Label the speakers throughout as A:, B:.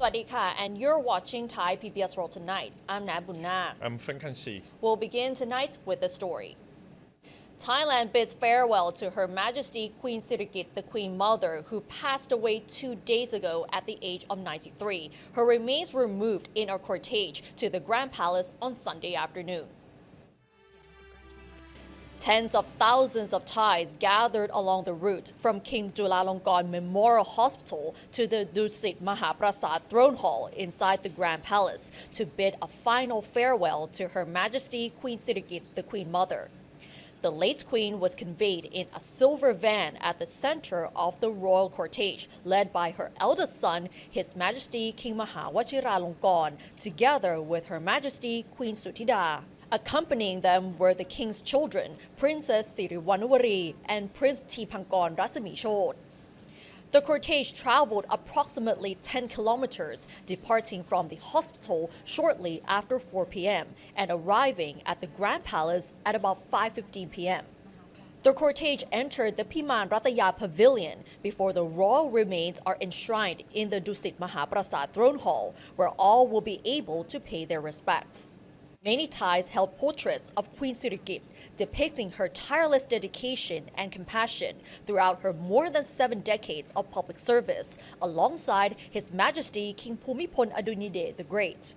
A: Sawadee ka, and you're watching Thai PBS World Tonight. I'm Nat Bunna.
B: I'm Frankanshi.
A: We'll begin tonight with the story. Thailand bids farewell to Her Majesty Queen Sirikit, the Queen Mother, who passed away 2 days ago at the age of 93. Her remains were moved in a cortege to the Grand Palace on Sunday afternoon. Tens of thousands of Thais gathered along the route from King Chulalongkorn Memorial Hospital to the Dusit Mahaprasad Throne Hall inside the Grand Palace to bid a final farewell to Her Majesty Queen Sirikit, the Queen Mother. The late Queen was conveyed in a silver van at the center of the royal cortege, led by her eldest son, His Majesty King Mahawachiralongkorn, together with Her Majesty Queen Suthida. Accompanying them were the king's children, Princess Siriwanwari and Prince Tipankon Rasamishod. The cortege traveled approximately 10 kilometers, departing from the hospital shortly after 4 p.m. and arriving at the Grand Palace at about 5:15 p.m. The cortege entered the Piman Rataya Pavilion before the royal remains are enshrined in the Dusit Mahaprasad Throne Hall, where all will be able to pay their respects. Many Thais held portraits of Queen Sirikit, depicting her tireless dedication and compassion throughout her more than 7 decades of public service, alongside His Majesty King Bhumibol Adulyadej the Great.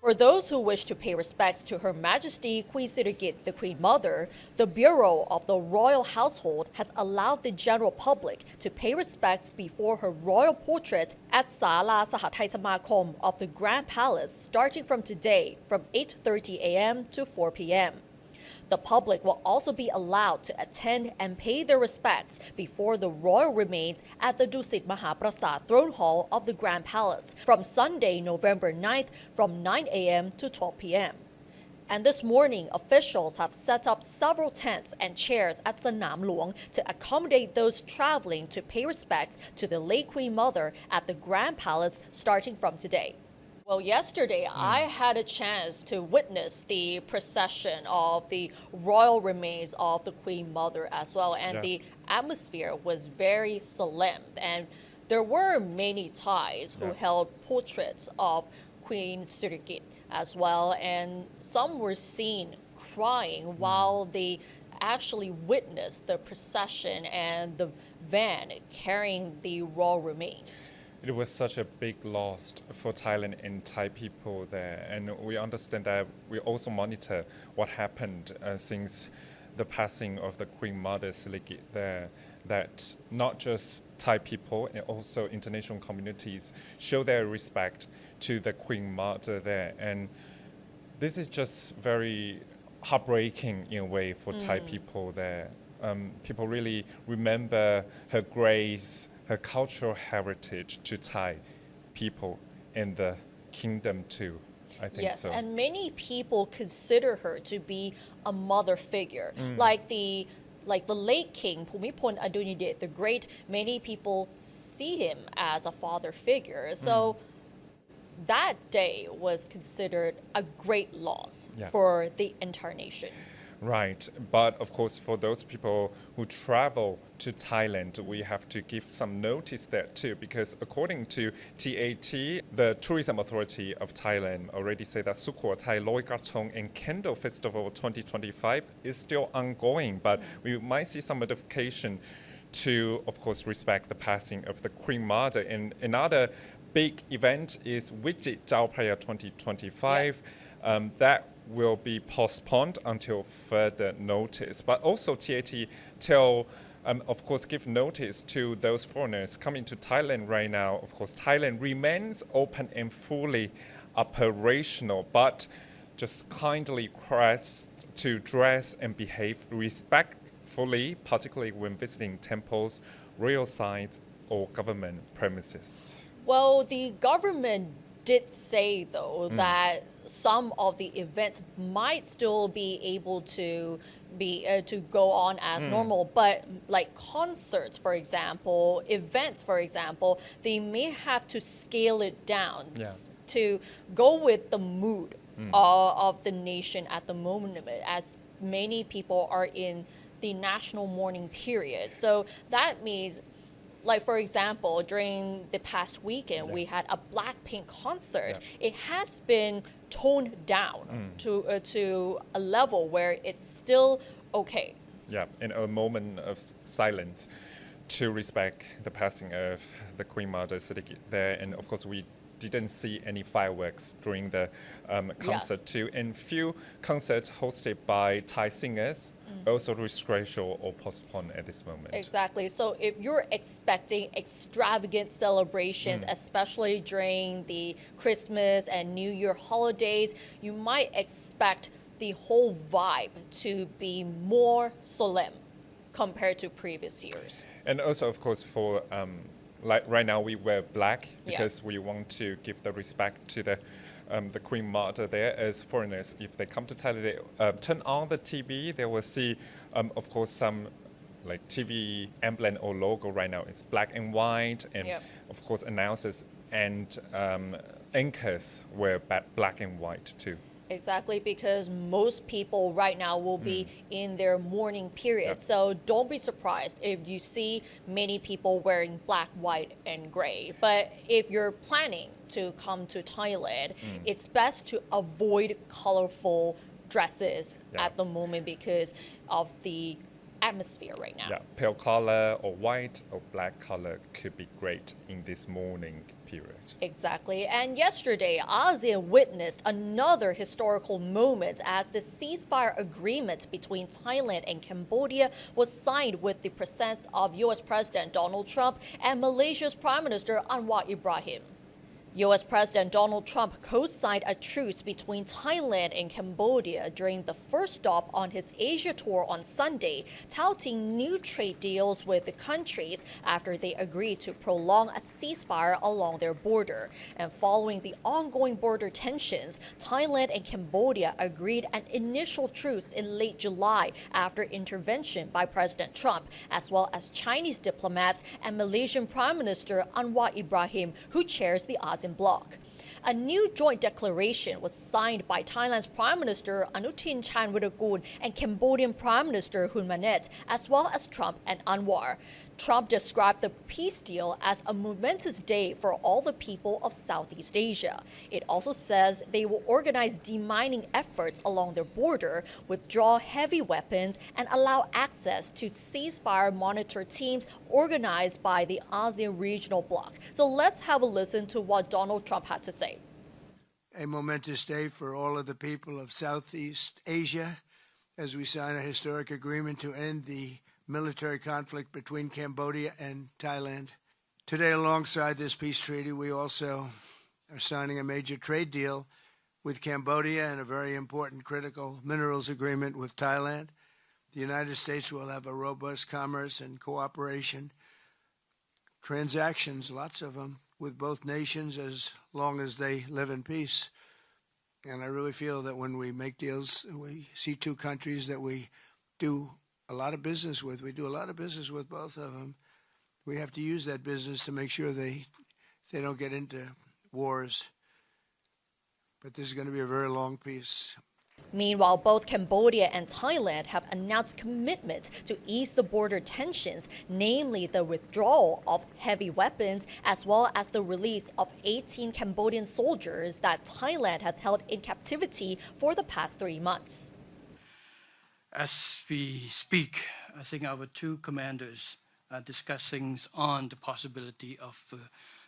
A: For those who wish to pay respects to Her Majesty Queen Sirikit, the Queen Mother, the Bureau of the Royal Household has allowed the general public to pay respects before her royal portrait at Sala Sahathai Samakom of the Grand Palace starting from today from 8:30 a.m. to 4 p.m. The public will also be allowed to attend and pay their respects before the royal remains at the Dusit Mahaprasad Throne Hall of the Grand Palace from Sunday, November 9th from 9 a.m. to 12 p.m. And this morning, officials have set up several tents and chairs at Sanam Luang to accommodate those traveling to pay respects to the late Queen Mother at the Grand Palace starting from today. Well, yesterday I had a chance to witness the procession of the royal remains of the Queen Mother as well, and the atmosphere was very solemn. And there were many Thais who held portraits of Queen Sirikit as well, and some were seen crying while they actually witnessed the procession and the van carrying the royal remains.
B: It was such a big loss for Thailand and Thai people there. And we understand that we also monitor what happened since the passing of the Queen Mother Sirikit there, that not just Thai people and also international communities show their respect to the Queen Mother there. And this is just very heartbreaking in a way for Thai people there. People really remember her grace, her cultural heritage to Thai people in the kingdom too. I think so.
A: Yes, and many people consider her to be a mother figure. Like the late King Bhumibol Adulyadej the Great, many people see him as a father figure. So that day was considered a great loss for the entire nation.
B: Right, but of course for those people who travel to Thailand, we have to give some notice there too, because according to TAT, the Tourism Authority of Thailand already said that Sukhothai Loi Krathong and Candle Festival 2025 is still ongoing, but we might see some modification to, of course, respect the passing of the Queen Mother. And another big event is Vijit Chao Phraya 2025. That will be postponed until further notice. But also TAT of course, give notice to those foreigners coming to Thailand right now. Of course, Thailand remains open and fully operational, but just kindly request to dress and behave respectfully, particularly when visiting temples, royal sites, or government premises.
A: Well, the government did say, though, that some of the events might still be able to go on as normal, but like concerts, for example, events, for example, they may have to scale it down to go with the mood of the nation at the moment, as many people are in the national mourning period. So that means Like, for example, during the past weekend, we had a Blackpink concert. It has been toned down to a level where it's still okay.
B: Yeah, in a moment of silence to respect the passing of the Queen Mother sitting there. And of course, we didn't see any fireworks during the concert too. And few concerts hosted by Thai singers also rescheduled or postponed at this moment.
A: Exactly. So if you're expecting extravagant celebrations, especially during the Christmas and New Year holidays, you might expect the whole vibe to be more solemn compared to previous years.
B: And also, of course, for like right now we wear black because we want to give the respect to the Queen Mother there. As foreigners, if they come to Thailand, they turn on the TV, they will see, of course, some like TV emblem or logo right now. It's black and white, and of course, announcers and anchors wear black and white too.
A: Exactly, because most people right now will be in their mourning period. So don't be surprised if you see many people wearing black, white, and gray. But if you're planning to come to Thailand, it's best to avoid colorful dresses at the moment because of the atmosphere right now.
B: Yeah, pale color or white or black color could be great in this mourning period.
A: Exactly. And yesterday, ASEAN witnessed another historical moment as the ceasefire agreement between Thailand and Cambodia was signed with the presence of US President Donald Trump and Malaysia's Prime Minister Anwar Ibrahim. US President Donald Trump co-signed a truce between Thailand and Cambodia during the first stop on his Asia tour on Sunday, touting new trade deals with the countries after they agreed to prolong a ceasefire along their border. And following the ongoing border tensions, Thailand and Cambodia agreed an initial truce in late July after intervention by President Trump, as well as Chinese diplomats and Malaysian Prime Minister Anwar Ibrahim, who chairs the ASEAN bloc. A new joint declaration was signed by Thailand's Prime Minister Anutin Chanvirakul and Cambodian Prime Minister Hun Manet, as well as Trump and Anwar. Trump described the peace deal as a momentous day for all the people of Southeast Asia. It also says they will organize demining efforts along their border, withdraw heavy weapons, and allow access to ceasefire monitor teams organized by the ASEAN regional bloc. So let's have a listen to what Donald Trump had to say.
C: A momentous day for all of the people of Southeast Asia as we sign a historic agreement to end the military conflict between Cambodia and Thailand. Today, alongside this peace treaty, we also are signing a major trade deal with Cambodia and a very important critical minerals agreement with Thailand. The United States will have a robust commerce and cooperation transactions, lots of them, with both nations as long as they live in peace. And I really feel that when we make deals, we see two countries that we do a lot of business with. We do a lot of business with both of them. We have to use that business to make sure they don't get into wars. But this is going to be a very long peace.
A: Meanwhile, both Cambodia and Thailand have announced commitment to ease the border tensions, namely the withdrawal of heavy weapons, as well as the release of 18 Cambodian soldiers that Thailand has held in captivity for the past 3 months.
D: As we speak, I think our two commanders are discussing on the possibility of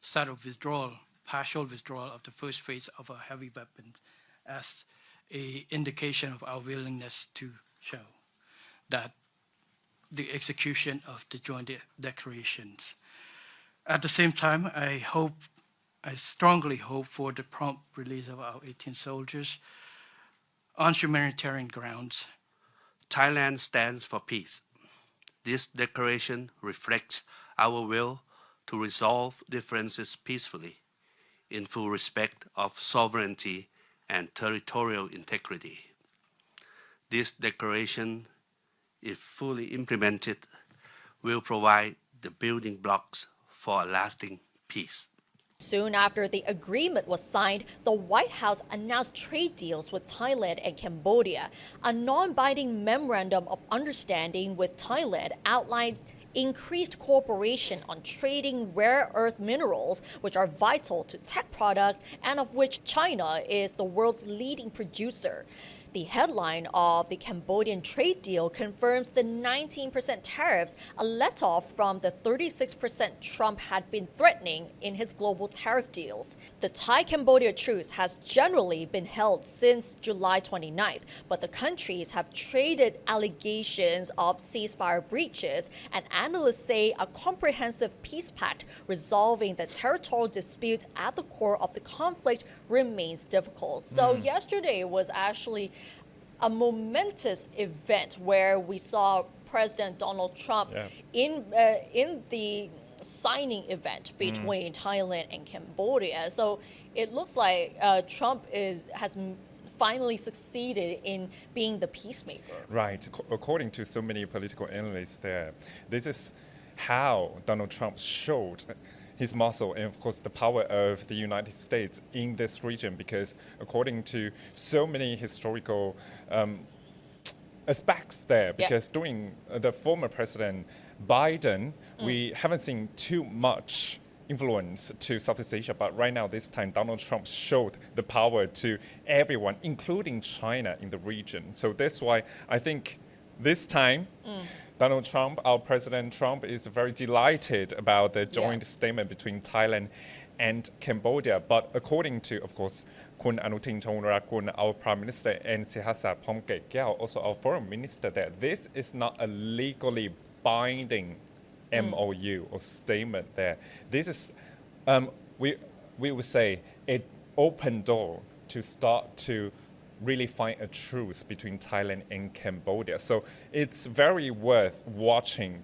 D: start of withdrawal, partial withdrawal of the first phase of our heavy weapons as an indication of our willingness to show that the execution of the joint declarations. At the same time, I strongly hope for the prompt release of our 18 soldiers on humanitarian grounds.
E: Thailand stands for peace. This declaration reflects our will to resolve differences peacefully, in full respect of sovereignty and territorial integrity. This declaration, if fully implemented, will provide the building blocks for a lasting peace.
A: Soon after the agreement was signed, the White House announced trade deals with Thailand and Cambodia. A non-binding memorandum of understanding with Thailand outlines increased cooperation on trading rare earth minerals, which are vital to tech products and of which China is the world's leading producer. The headline of the Cambodian trade deal confirms the 19% tariffs, a let-off from the 36% Trump had been threatening in his global tariff deals. The Thai-Cambodia truce has generally been held since July 29th, but the countries have traded allegations of ceasefire breaches, and analysts say a comprehensive peace pact resolving the territorial dispute at the core of the conflict remains difficult. So yesterday was actually a momentous event where we saw President Donald Trump in the signing event between Thailand and Cambodia. So it looks like Trump has finally succeeded in being the peacemaker.
B: Right. According to so many political analysts there, this is how Donald Trump showed his muscle and, of course, the power of the United States in this region, because according to so many historical aspects there, because during the former President Biden, we haven't seen too much influence to Southeast Asia, but right now, this time, Donald Trump showed the power to everyone, including China in the region. So that's why I think this time, Donald Trump, our President Trump, is very delighted about the joint statement between Thailand and Cambodia. But according to, of course, Kun Anutin Chonrakun, our Prime Minister, and Sihasa Phomket also our Foreign Minister, that this is not a legally binding MOU or statement there. This is, we would say, an open door to start to really find a truce between Thailand and Cambodia. So it's very worth watching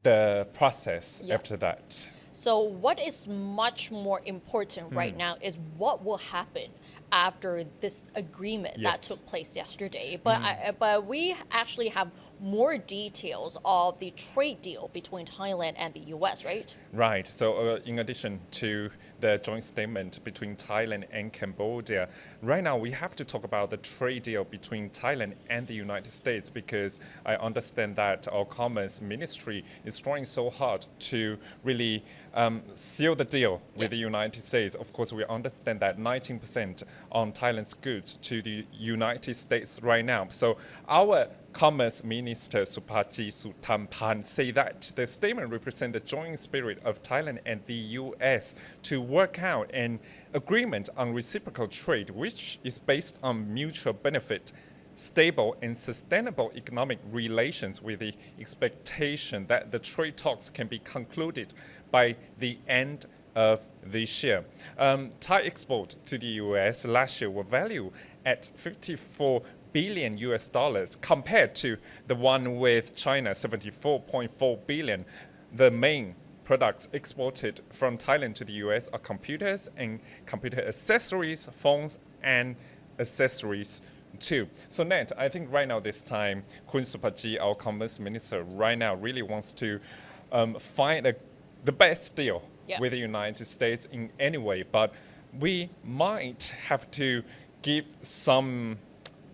B: the process after that.
A: So what is much more important right now is what will happen after this agreement that took place yesterday. But we actually have more details of the trade deal between Thailand and the US, right?
B: Right. So in addition to the joint statement between Thailand and Cambodia, right now we have to talk about the trade deal between Thailand and the United States, because I understand that our Commerce Ministry is trying so hard to really seal the deal with the United States. Of course, we understand that 19% on Thailand's goods to the United States right now. So our Commerce Minister Supaji Sutampan say that the statement represents the joint spirit of Thailand and the US to work out an agreement on reciprocal trade, which is based on mutual benefit, stable and sustainable economic relations, with the expectation that the trade talks can be concluded by the end of this year. Thai export to the US last year were valued at 54 billion US dollars compared to the one with China, 74.4 billion. The main products exported from Thailand to the US are computers and computer accessories, phones and accessories too. So Nat, I think right now this time, Kun Supaji, our Commerce Minister, right now really wants to find the best deal with the United States in any way, but we might have to give some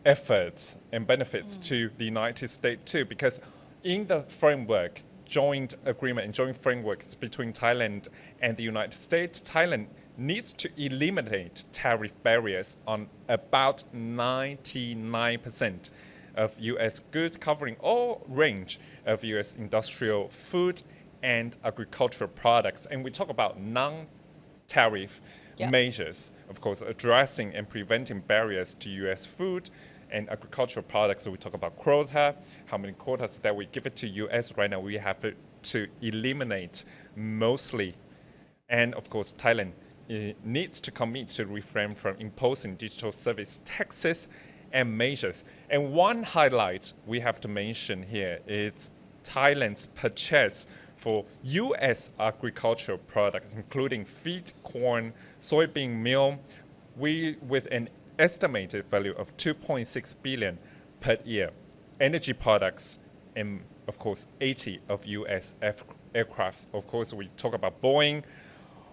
B: efforts and benefits to the United States too, because in the framework, joint agreement and joint frameworks between Thailand and the United States, Thailand needs to eliminate tariff barriers on about 99% of US goods, covering all range of US industrial, food and agricultural products. And we talk about non-tariff measures, of course, addressing and preventing barriers to US food and agricultural products. So we talk about quota, how many quotas that we give it to US. Right now we have to eliminate mostly. And of course, Thailand needs to commit to refrain from imposing digital service taxes and measures. And one highlight we have to mention here is Thailand's purchase for US agricultural products, including feed, corn, soybean meal, with an estimated value of 2.6 billion per year. Energy products, and of course 80 of US aircrafts. Of course, we talk about Boeing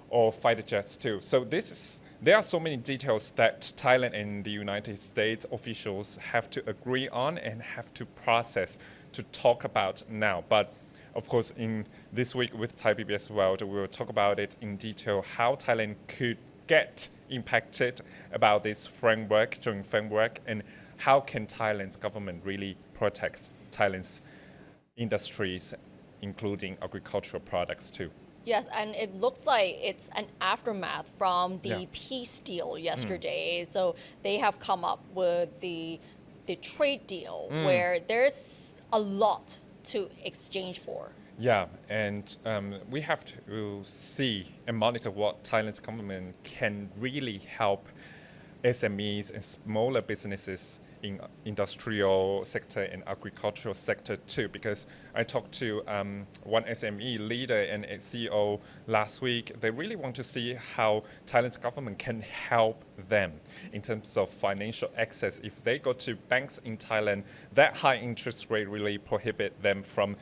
B: or fighter jets too. So there are so many details that Thailand and the United States officials have to agree on and have to process to talk about now. But of course, in this week with Thai PBS World, we will talk about it in detail, how Thailand could get impacted about this framework, joint framework, and how can Thailand's government really protect Thailand's industries, including agricultural products too.
A: Yes, and it looks like it's an aftermath from the
B: Yeah.
A: peace deal yesterday. So they have come up with the trade deal where there's a lot to exchange for.
B: Yeah, and we have to see and monitor what Thailand's government can really help SMEs and smaller businesses in industrial sector and agricultural sector too, because I talked to one SME leader and a CEO last week. They really want to see how Thailand's government can help them in terms of financial access. If they go to banks in Thailand, that high interest rate really prohibit them from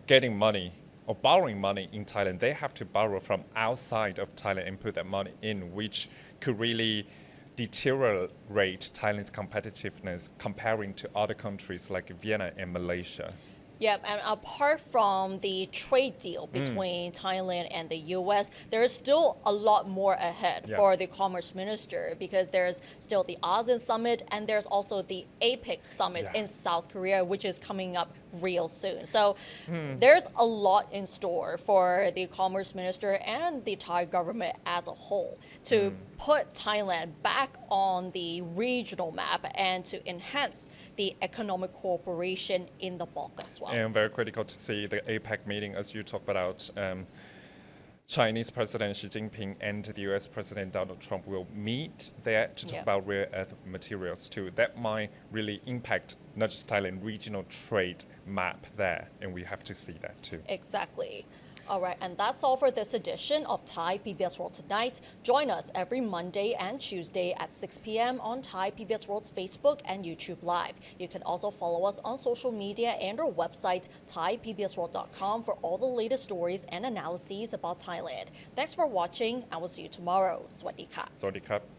B: getting money or borrowing money in Thailand. They have to borrow from outside of Thailand and put that money in, which could really deteriorate Thailand's competitiveness comparing to other countries like Vietnam and Malaysia.
A: Yeah, and apart from the trade deal between Thailand and the US, there is still a lot more ahead for the commerce minister, because there's still the ASEAN summit and there's also the APEC summit in South Korea, which is coming up real soon. So there's a lot in store for the commerce minister and the Thai government as a whole to put Thailand back on the regional map and to enhance the economic cooperation in the Balkans as well.
B: And very critical to see the APEC meeting, as you talked about. Chinese President Xi Jinping and the US President Donald Trump will meet there to talk about rare earth materials too. That might really impact not just Thailand, regional trade map there, and we have to see that too.
A: Exactly. All right, and that's all for this edition of Thai PBS World Tonight. Join us every Monday and Tuesday at 6 p.m. on Thai PBS World's Facebook and YouTube Live. You can also follow us on social media and our website, thaipbsworld.com, for all the latest stories and analyses about Thailand. Thanks for watching, and we'll see you tomorrow. สวัสดีค่ะ
B: สวัสดีครับ